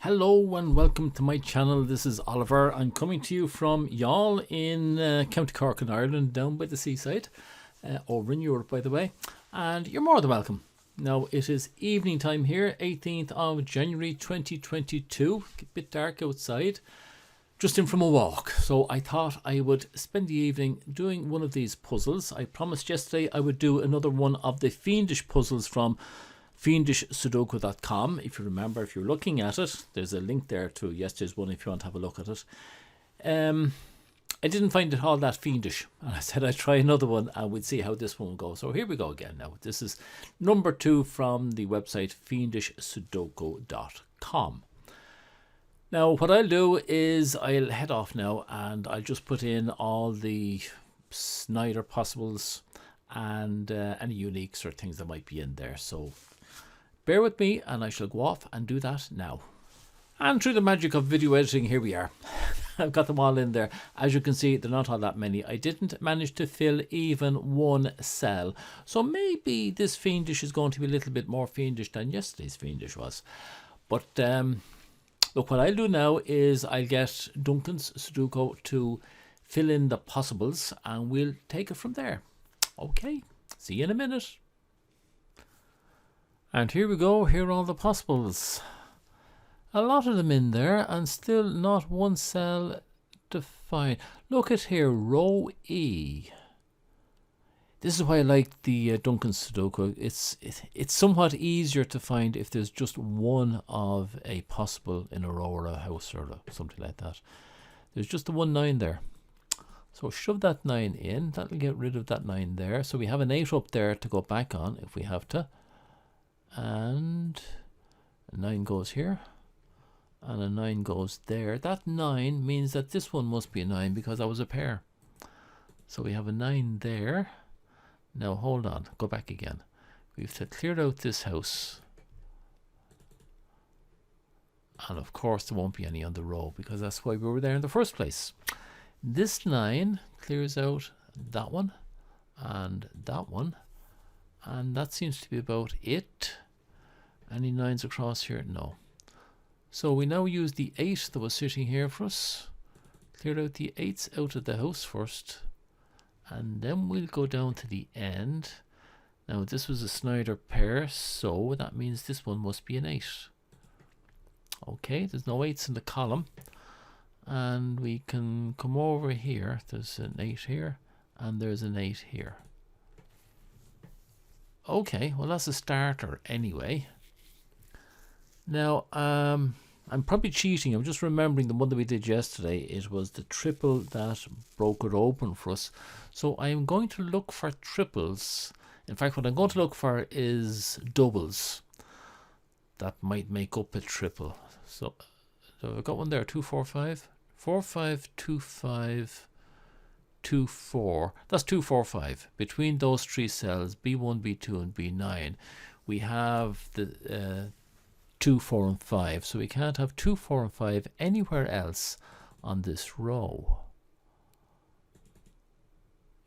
Hello and welcome to my channel. This is Oliver. I'm coming to you from Youghal in County Cork in Ireland, down by the seaside, over in Europe by the way, and you're more than welcome. Now it is evening time here, 18th of January 2022, a bit dark outside, just in from a walk, so I thought I would spend the evening doing one of these puzzles. I promised yesterday I would do another one of the Fiendish puzzles from Sudoku.com. If you remember, if you're looking at it, there's a link there to yesterday's one if you want to have a look at it. I didn't find it all that fiendish, and I said I'd try another one and we'd see how this one will go. So here we go again now. This is number 2 from the website fiendishsudoku.com. Now what I'll do is I'll head off now and I'll just put in all the Snyder possibles and any uniques or things that might be in there. So bear with me and I shall go off and do that now. And through the magic of video editing, here we are. I've got them all in there. As you can see, they're not all that many. I didn't manage to fill even one cell. So maybe this Fiendish is going to be a little bit more fiendish than yesterday's Fiendish was. But look, what I'll do now is I'll get Duncan's Sudoku to fill in the possibles and we'll take it from there. Okay, see you in a minute. And here we go, here are all the possibles. A lot of them in there and still not one cell defined. Look at here, row E. This is why I like the Duncan Sudoku. It's somewhat easier to find if there's just one of a possible in a row or a house or something like that. There's just the 1 9 there. So shove that 9 in, that'll get rid of that 9 there. So we have an 8 up there to go back on if we have to. And a 9 goes here. And a 9 goes there. That 9 means that this one must be a 9 because that was a pair. So we have a 9 there. Now hold on, go back again. We have to clear out this house. And of course there won't be any on the row because that's why we were there in the first place. This 9 clears out that one and that one, and that seems to be about it. Any 9s across here? No. So we now use the 8 that was sitting here for us. Clear out the 8s out of the house first, and then we'll go down to the end. Now this was a Snyder pair, so that means this one must be an 8. Okay, there's no 8s in the column. And we can come over here. There's an 8 here and there's an 8 here. Okay, well that's a starter anyway. Now I'm probably cheating. I'm just remembering the one that we did yesterday. It was the triple that broke it open for us. So I'm going to look for triples. In fact, what I'm going to look for is doubles that might make up a triple. So I've got one there, 2 4 5 4 5 2 5 2 4. That's 2 4 5. Between those 3 cells, B1, B2 and B9, we have the 2 4 and 5, so we can't have 2 4 and 5 anywhere else on this row.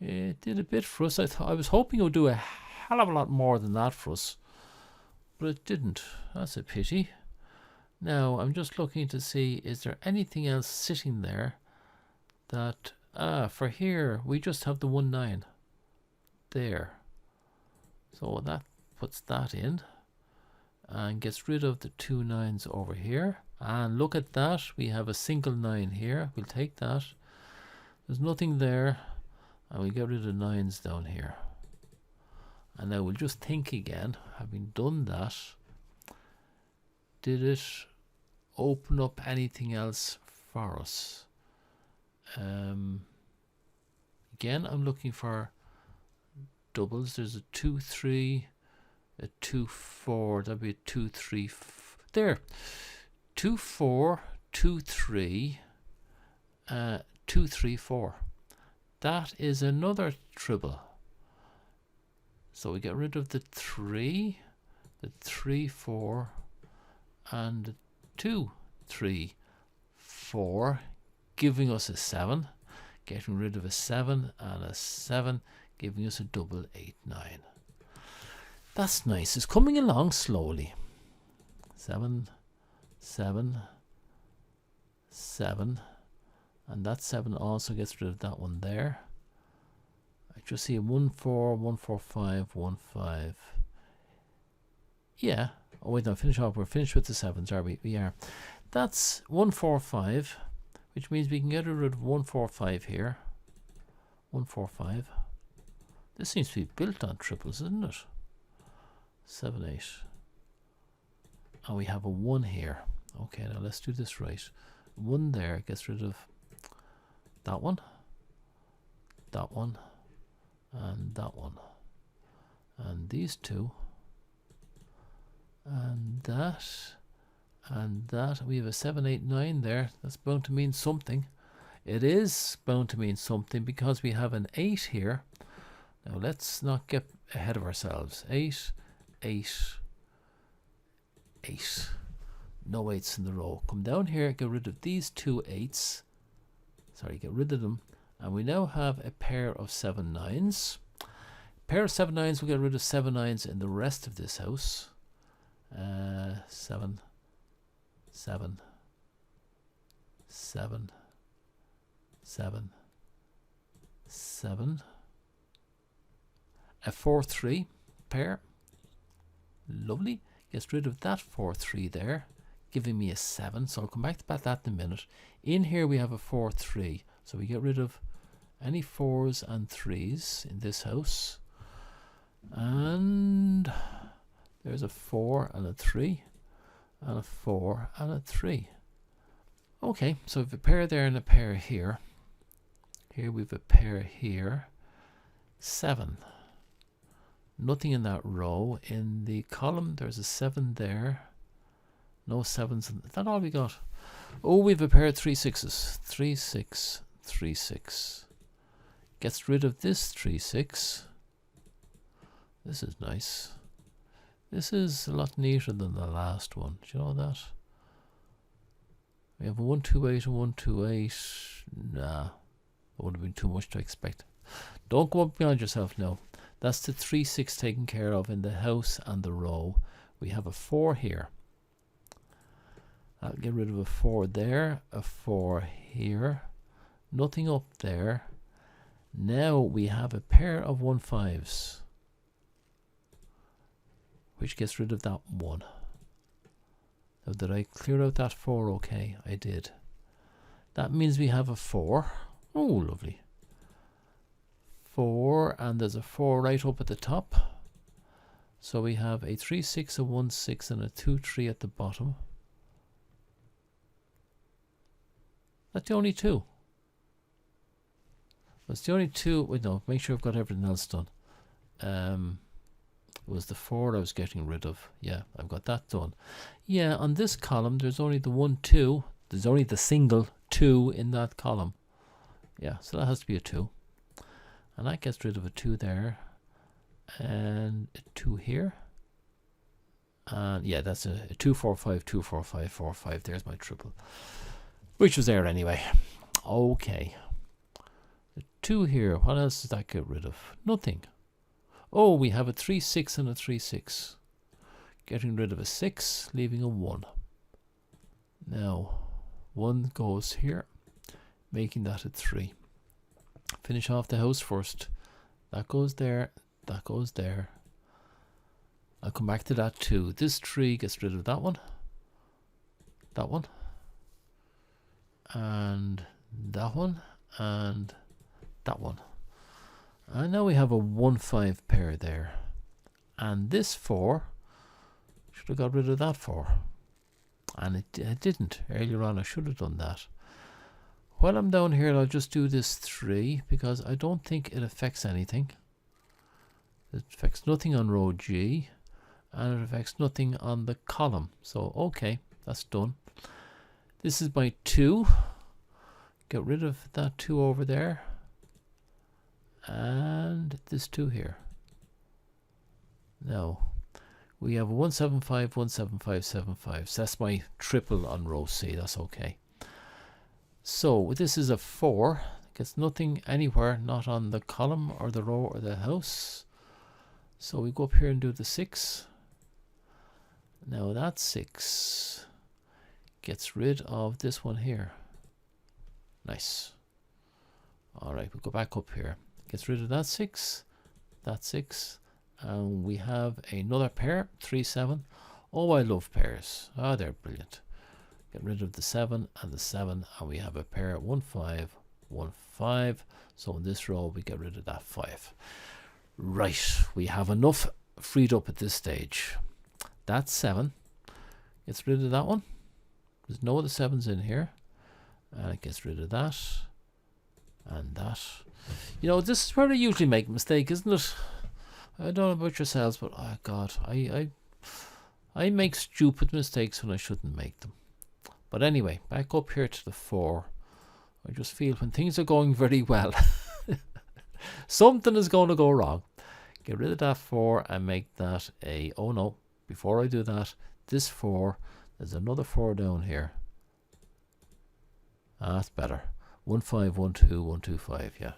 It did a bit for us. I was hoping it would do a hell of a lot more than that for us, but it didn't. That's a pity. Now I'm just looking to see, is there anything else sitting there that, for here we just have the 1 9 there. So that puts that in and gets rid of the 2 9s over here. And look at that, we have a single 9 here. We'll take that. There's nothing there, and we'll get rid of 9s down here. And now we'll just think again, having done that. Did it open up anything else for us? Again, I'm looking for doubles. There's a 2 3, a 2 4. That'd be a 2 3 there. 2 4 2 3 2 3 4. That is another triple. So we get rid of the 3, the 3 4. And 2 3 4, giving us a 7, getting rid of a 7 and a 7, giving us a double 8 9. That's nice. It's coming along slowly. 7 7, 7, and that 7 also gets rid of that one there. I just see 1 4 1 4 5 1 5. Yeah. Oh wait, no, finish off. We're finished with the 7s, are we? We are. That's 1 4 5, which means we can get rid of 1 4 5 here. 1 4 5. This seems to be built on triples, isn't it? 7 8. And we have a 1 here. Okay, now let's do this right. 1 there gets rid of that one, and that one, and these two, and that, and that. We have a 7 8 9 there. That's bound to mean something. It is bound to mean something because we have an 8 here. Now let's not get ahead of ourselves. 8 8 8. No 8s in the row. Come down here, get rid of these 2 8s. Sorry, get rid of them. And we now have a pair of 7 9s. A pair of 7 9s, we'll get rid of 7 9s in the rest of this house. 7 7 7 7 7. A 4 3 pair. Lovely. Gets rid of that 4 3 there, giving me a 7. So I'll come back to that in a minute. In here we have a 4 3. So we get rid of any 4s and 3s in this house. And there's a 4 and a 3 and a 4 and a 3. Okay, so we have a pair there and a pair here. Here we have a pair here. 7. Nothing in that row. In the column there's a 7 there. No 7s. Is that all we got? Oh, we have a pair of 3 6s. 3 6 3 6. Gets rid of this 3 6. This is nice. This is a lot neater than the last one. Do you know that? We have a 1 2 8 and 1 2 8. Nah, that would have been too much to expect. Don't go up beyond yourself now. That's the 3 6 taken care of in the house and the row. We have a 4 here. I'll get rid of a 4 there, a 4 here. Nothing up there. Now we have a pair of 1 5s, which gets rid of that 1. Now, did I clear out that 4? Okay, I did. That means we have a 4. Oh, lovely. 4, and there's a 4 right up at the top. So we have a 3 6, a 1 6, and a 2 3 at the bottom. That's the only 2. That's the only 2. Wait, no, make sure I've got everything else done. It was the 4 I was getting rid of. Yeah, I've got that done. Yeah, on this column, there's only the 1 2. There's only the single 2 in that column. Yeah, so that has to be a 2. And that gets rid of a 2 there. And a 2 here. And yeah, that's a 2 4 5 2 4 5 4 5. There's my triple, which was there anyway. Okay. The 2 here. What else does that get rid of? Nothing. Oh, we have a 3 6 and a 3 6. Getting rid of a 6, leaving a 1. Now, 1 goes here, making that a 3. Finish off the house first. That goes there. That goes there. I'll come back to that too. This 3 gets rid of that one. That one. And that one. And that one. And now we have a 1 5 pair there. And this 4 should have got rid of that 4. And it didn't. Earlier on I should have done that. While I'm down here, I'll just do this 3 because I don't think it affects anything. It affects nothing on row G, and it affects nothing on the column. So, okay, that's done. This is my 2. Get rid of that 2 over there. And this 2 here. Now, we have 1 7 5 1 7 5 7 5. So that's my triple on row C. That's okay. So this is a 4. Gets nothing anywhere, not on the column or the row or the house. So we go up here and do the 6. Now that 6 gets rid of this one here. Nice. Alright, we'll go back up here. Gets rid of that 6, and we have another pair, 3, 7. Oh, I love pairs. Ah, they're brilliant. Get rid of the 7 and the 7, and we have a pair, 1, 5, 1, 5. So in this row, we get rid of that 5. Right, we have enough freed up at this stage. That 7 gets rid of that one. There's no other 7s in here. And it gets rid of that and that. You know, this is where I usually make a mistake, isn't it? I don't know about yourselves, but oh God, I make stupid mistakes when I shouldn't make them. But anyway, back up here to the 4. I just feel when things are going very well, something is going to go wrong. Get rid of that 4 and make that a, oh no, before I do that, this 4, there's another 4 down here. Ah, that's better. 1, 5, 1, 2, 1, 2, 5, yeah.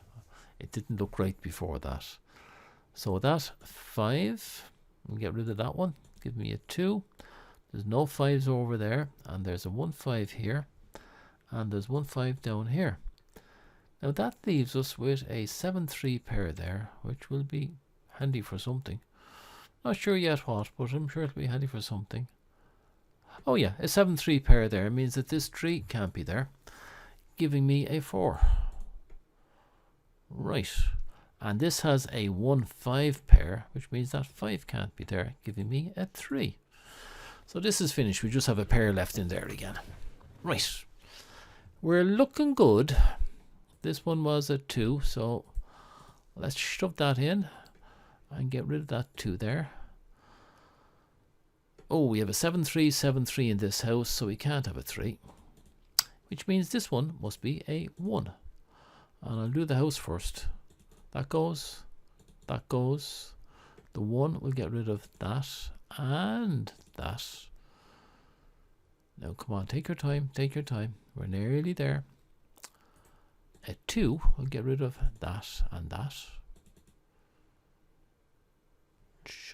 It didn't look right before that. So that 5, we'll get rid of that one. Give me a 2. There's no 5s over there, and there's a 1, 5 here, and there's 1, 5 down here. Now that leaves us with a 7, 3 pair there, which will be handy for something. Not sure yet what, but I'm sure it'll be handy for something. Oh yeah, a 7, 3 pair there means that this 3 can't be there, giving me a 4. Right. And this has a 1, 5 pair, which means that 5 can't be there, giving me a 3. So this is finished. We just have a pair left in there again. Right. We're looking good. This one was a 2, so let's shove that in and get rid of that 2 there. Oh, we have a 7, 3, 7, 3 in this house, so we can't have a 3. Which means this one must be a 1. And I'll do the house first. That goes. That goes. The 1 will get rid of that and that. Now come on, take your time, take your time. We're nearly there. A 2 will get rid of that and that.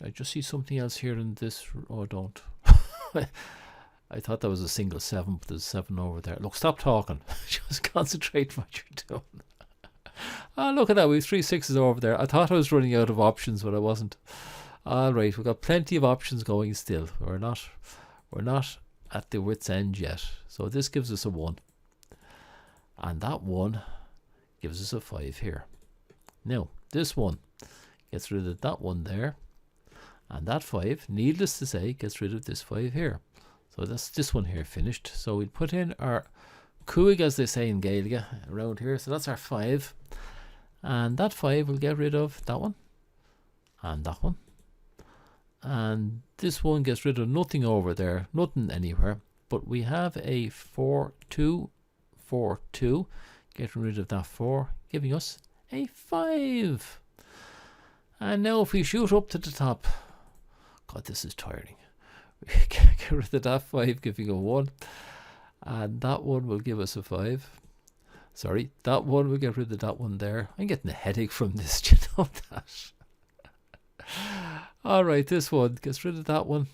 I just see something else here in this. Oh, don't. I thought that was a single 7, but there's 7 over there. Look, stop talking. Just concentrate what you're doing. Ah, look at that. We have 3 6s over there. I thought I was running out of options, but I wasn't. All right, we've got plenty of options going still. We're not at the wit's end yet. So this gives us a 1. And that 1 gives us a 5 here. Now, this 1 gets rid of that 1 there. And that 5, needless to say, gets rid of this 5 here. So that's this one here finished. So we'll put in our cuaig, as they say in Gaeilge, around here. So that's our 5. And that 5 will get rid of that one. And that one. And this one gets rid of nothing over there. Nothing anywhere. But we have a 4, 2, 4, 2. Getting rid of that 4. Giving us a 5. And now if we shoot up to the top. God, this is tiring. Get rid of that 5, giving a 1. And that one will give us a 5. Sorry, that one will get rid of that one there. I'm getting a headache from this, do you know that? Alright, this one gets rid of that one.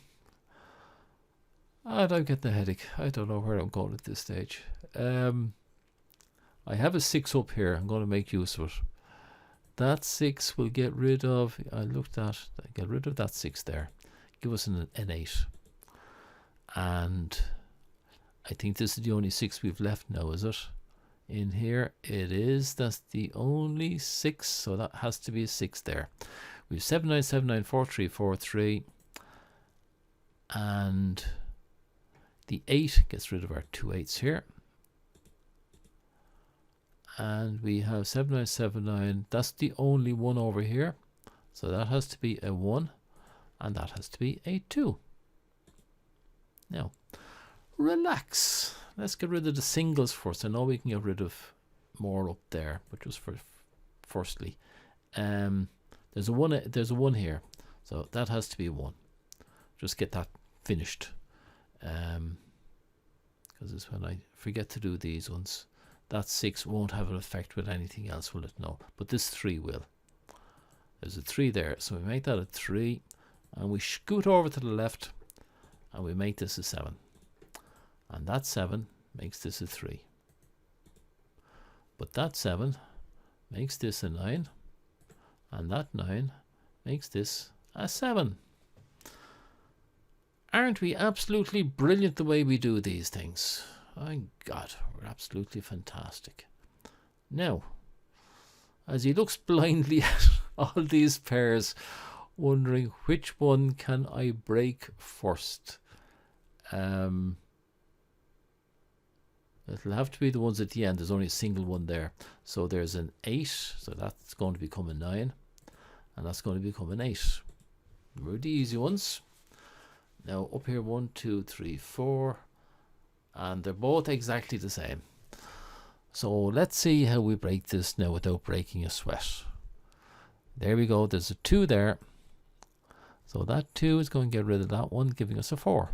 And I'm getting a headache. I don't know where I'm going at this stage. I have a 6 up here. I'm going to make use of it. That 6 will get rid of, I looked at, get rid of that 6 there. Give us an 8. And I think this is the only 6 we've left now, is it? In here it is. That's the only 6, so that has to be a 6 there. We have 7, 9, 7, 9, 4, 3, 4, 3. And the 8 gets rid of our 2 8s here. And we have 7, 9, 7, 9. That's the only 1 over here. So that has to be a 1. And that has to be a 2. Now, relax. Let's get rid of the singles first. I know we can get rid of more up there, but just for firstly, there's a 1. There's a 1 here, so that has to be a 1. Just get that finished, because it's when I forget to do these ones. That 6 won't have an effect with anything else, will it? No, but this 3 will. There's a 3 there, so we make that a 3, and we scoot over to the left, and we make this a 7. And that 7 makes this a 3. But that 7 makes this a 9. And that 9 makes this a 7. Aren't we absolutely brilliant the way we do these things? My God, we're absolutely fantastic. Now, as he looks blindly at all these pairs, wondering which one can I break first. It'll have to be the ones at the end. There's only a single one there. So there's an 8, so that's going to become a 9. And that's going to become an 8. We're the easy ones. Now up here, 1, 2, 3, 4. And they're both exactly the same. So let's see how we break this now without breaking a sweat. There we go. There's a 2 there. So that 2 is going to get rid of that one, giving us a 4.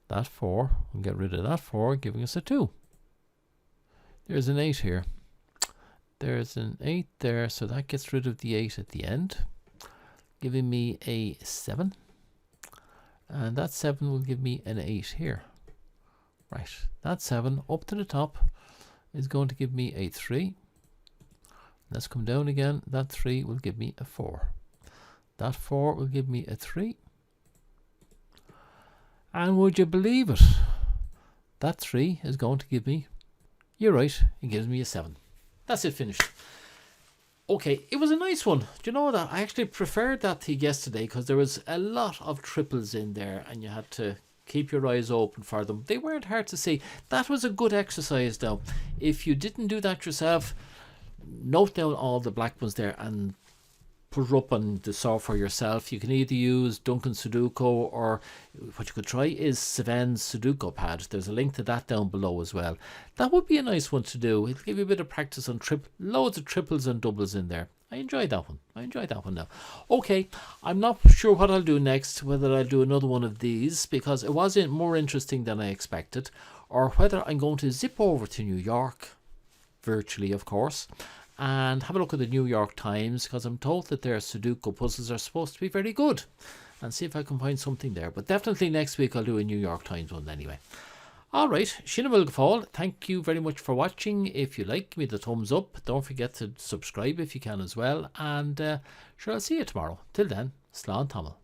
That 4 will get rid of that 4, giving us a 2. There's an 8 here. There's an 8 there, so that gets rid of the 8 at the end, giving me a 7. And that 7 will give me an 8 here. Right, that 7 up to the top is going to give me a 3. Let's come down again. That 3 will give me a 4. That 4 will give me a 3. And would you believe it? That 3 is going to give me, you're right, it gives me a 7. That's it, finished. Okay, it was a nice one. Do you know that? I actually preferred that to yesterday because there was a lot of triples in there and you had to keep your eyes open for them. They weren't hard to see. That was a good exercise though. If you didn't do that yourself, note down all the black ones there and put it up on the software yourself. You can either use Duncan's Sudoku, or what you could try is Savan's Sudoku pad. There's a link to that down below as well. That would be a nice one to do. It'll give you a bit of practice on loads of triples and doubles in there. I enjoyed that one. I enjoyed that one now. Okay, I'm not sure what I'll do next, whether I'll do another one of these, because it was more interesting than I expected, or whether I'm going to zip over to New York, virtually of course, and have a look at the New York Times, because I'm told that their Sudoku puzzles are supposed to be very good, and see if I can find something there. But definitely next week I'll do a New York Times one anyway. Alright, Shinna Milgafall, thank you very much for watching. If you like, give me the thumbs up. Don't forget to subscribe if you can as well. And sure, I'll see you tomorrow. Till then, Slán Tamil.